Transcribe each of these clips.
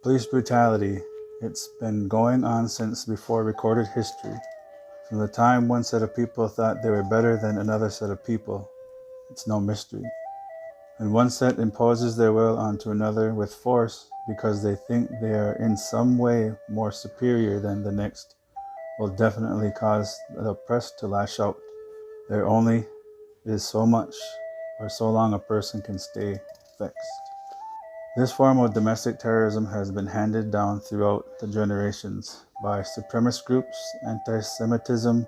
Police brutality, it's been going on since before recorded history. From the time one set of people thought they were better than another set of people, it's no mystery. And one set imposes their will onto another with force because they think they are in some way more superior than the next, will definitely cause the oppressed to lash out. There only is so much or so long a person can stay vexed. This form of domestic terrorism has been handed down throughout the generations by supremacist groups, anti-Semitism,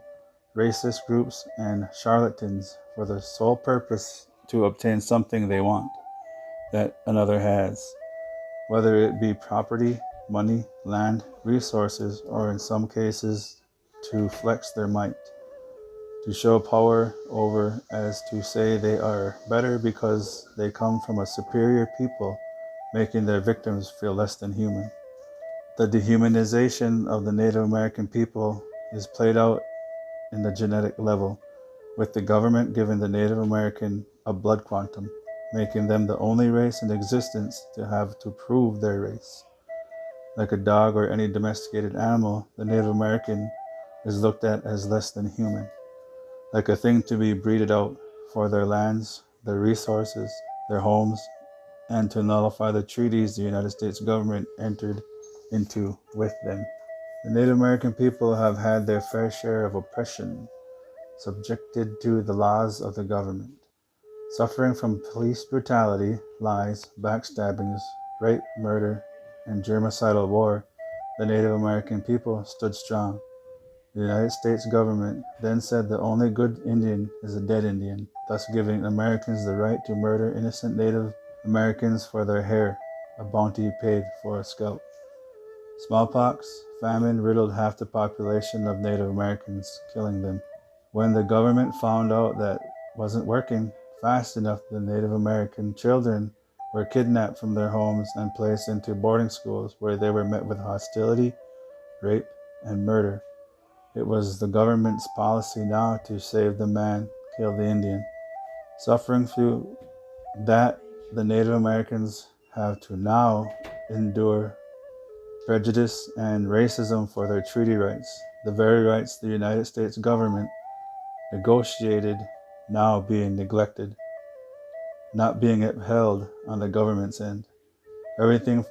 racist groups, and charlatans for the sole purpose to obtain something they want that another has, whether it be property, money, land, resources, or in some cases to flex their might, to show power over as to say they are better because they come from a superior people, making their victims feel less than human. The dehumanization of the Native American people is played out in the genetic level, with the government giving the Native American a blood quantum, making them the only race in existence to have to prove their race. Like a dog or any domesticated animal, the Native American is looked at as less than human, like a thing to be breeded out for their lands, their resources, their homes, and to nullify the treaties the United States government entered into with them. The Native American people have had their fair share of oppression, subjected to the laws of the government, suffering from police brutality, lies, backstabbings, rape, murder, and germicidal war. The Native American people stood strong. The United States government then said the only good Indian is a dead Indian, thus giving Americans the right to murder innocent Native Americans for their hair, a bounty paid for a scalp. Smallpox, famine riddled half the population of Native Americans, killing them. When the government found out that wasn't working fast enough, the Native American children were kidnapped from their homes and placed into boarding schools where they were met with hostility, rape, and murder. It was the government's policy now to save the man, kill the Indian. Suffering through that, the Native Americans have to now endure prejudice and racism for their treaty rights, the very rights the United States government negotiated now being neglected, not being upheld on the government's end. Everything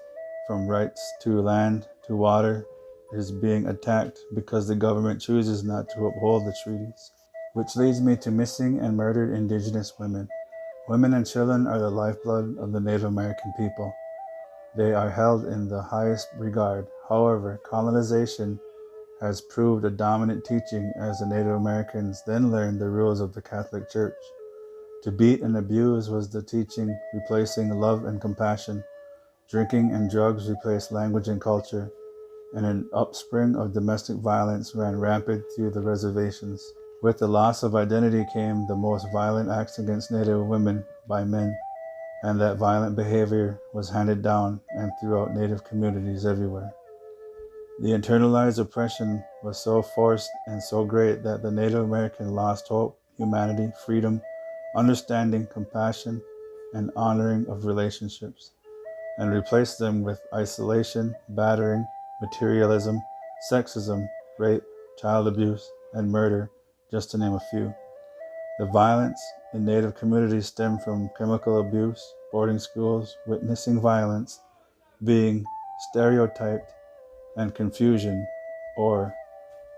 from rights to land to water is being attacked because the government chooses not to uphold the treaties. Which leads me to missing and murdered indigenous women. Women and children are the lifeblood of the Native American people. They are held in the highest regard. However, colonization has proved a dominant teaching as the Native Americans then learned the rules of the Catholic Church. To beat and abuse was the teaching, replacing love and compassion. Drinking and drugs replaced language and culture, and an upspring of domestic violence ran rampant through the reservations. With the loss of identity came the most violent acts against Native women by men, and that violent behavior was handed down and throughout Native communities everywhere. The internalized oppression was so forced and so great that the Native American lost hope, humanity, freedom, understanding, compassion, and honoring of relationships, and replaced them with isolation, battering, materialism, sexism, rape, child abuse, and murder, just to name a few. The violence in Native communities stemmed from chemical abuse, boarding schools, witnessing violence, being stereotyped, and confusion, or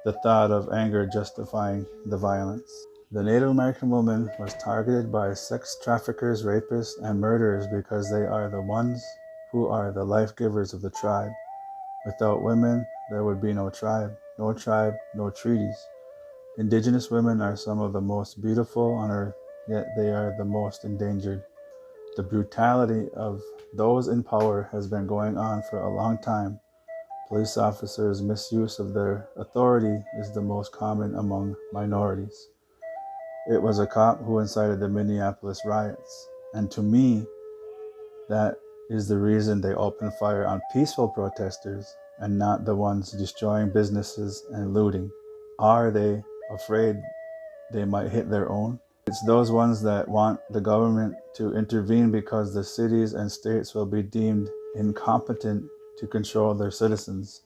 the thought of anger justifying the violence. The Native American woman was targeted by sex traffickers, rapists, and murderers because they are the ones who are the life givers of the tribe. Without women, there would be no tribe, no treaties. Indigenous women are some of the most beautiful on earth, yet they are the most endangered. The brutality of those in power has been going on for a long time. Police officers' misuse of their authority is the most common among minorities. It was a cop who incited the Minneapolis riots, and to me, that is the reason they opened fire on peaceful protesters and not the ones destroying businesses and looting. Are they afraid they might hit their own? It's those ones that want the government to intervene because the cities and states will be deemed incompetent to control their citizens.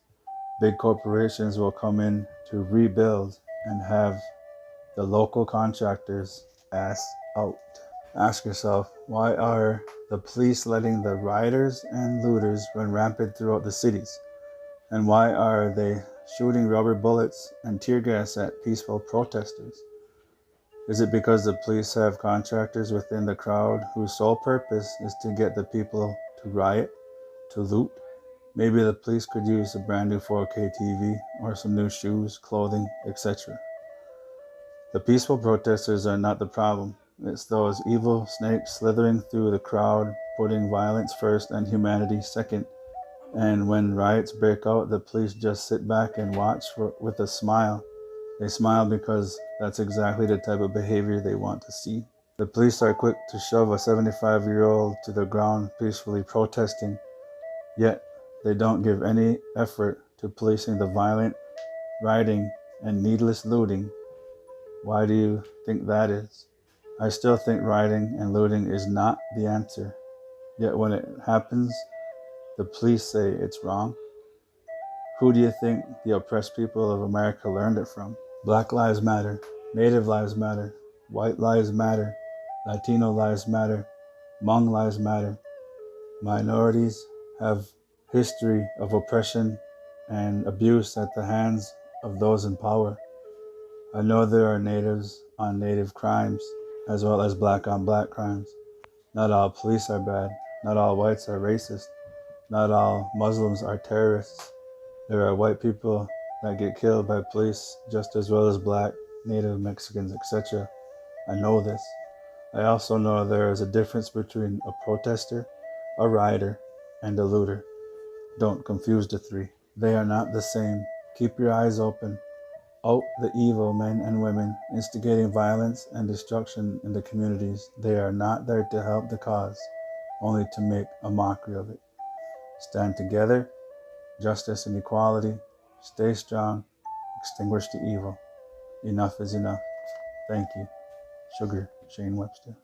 Big corporations will come in to rebuild and have the local contractors ass out. Ask yourself, why are the police letting the rioters and looters run rampant throughout the cities? And why are they shooting rubber bullets and tear gas at peaceful protesters? Is it because the police have contractors within the crowd whose sole purpose is to get the people to riot, to loot? Maybe the police could use a brand new 4K TV or some new shoes, clothing, etc. The peaceful protesters are not the problem. It's those evil snakes slithering through the crowd, putting violence first and humanity second. And when riots break out, the police just sit back and watch with a smile. They smile because that's exactly the type of behavior they want to see. The police are quick to shove a 75-year-old to the ground peacefully protesting, yet they don't give any effort to policing the violent rioting and needless looting. Why do you think that is? I still think rioting and looting is not the answer. Yet when it happens, the police say it's wrong. Who do you think the oppressed people of America learned it from? Black lives matter, Native lives matter, white lives matter, Latino lives matter, Hmong lives matter. Minorities have history of oppression and abuse at the hands of those in power. I know there are natives on native crimes as well as black on black crimes. Not all police are bad. Not all whites are racist. Not all Muslims are terrorists. There are white people that get killed by police just as well as black, native, Mexicans, etc. I know this. I also know there is a difference between a protester, a rioter, and a looter. Don't confuse the three. They are not the same. Keep your eyes open. Out the evil men and women instigating violence and destruction in the communities. They are not there to help the cause, only to make a mockery of it. Stand together, justice and equality. Stay strong, extinguish the evil. Enough is enough. Thank you. Sugar, Shane Webster.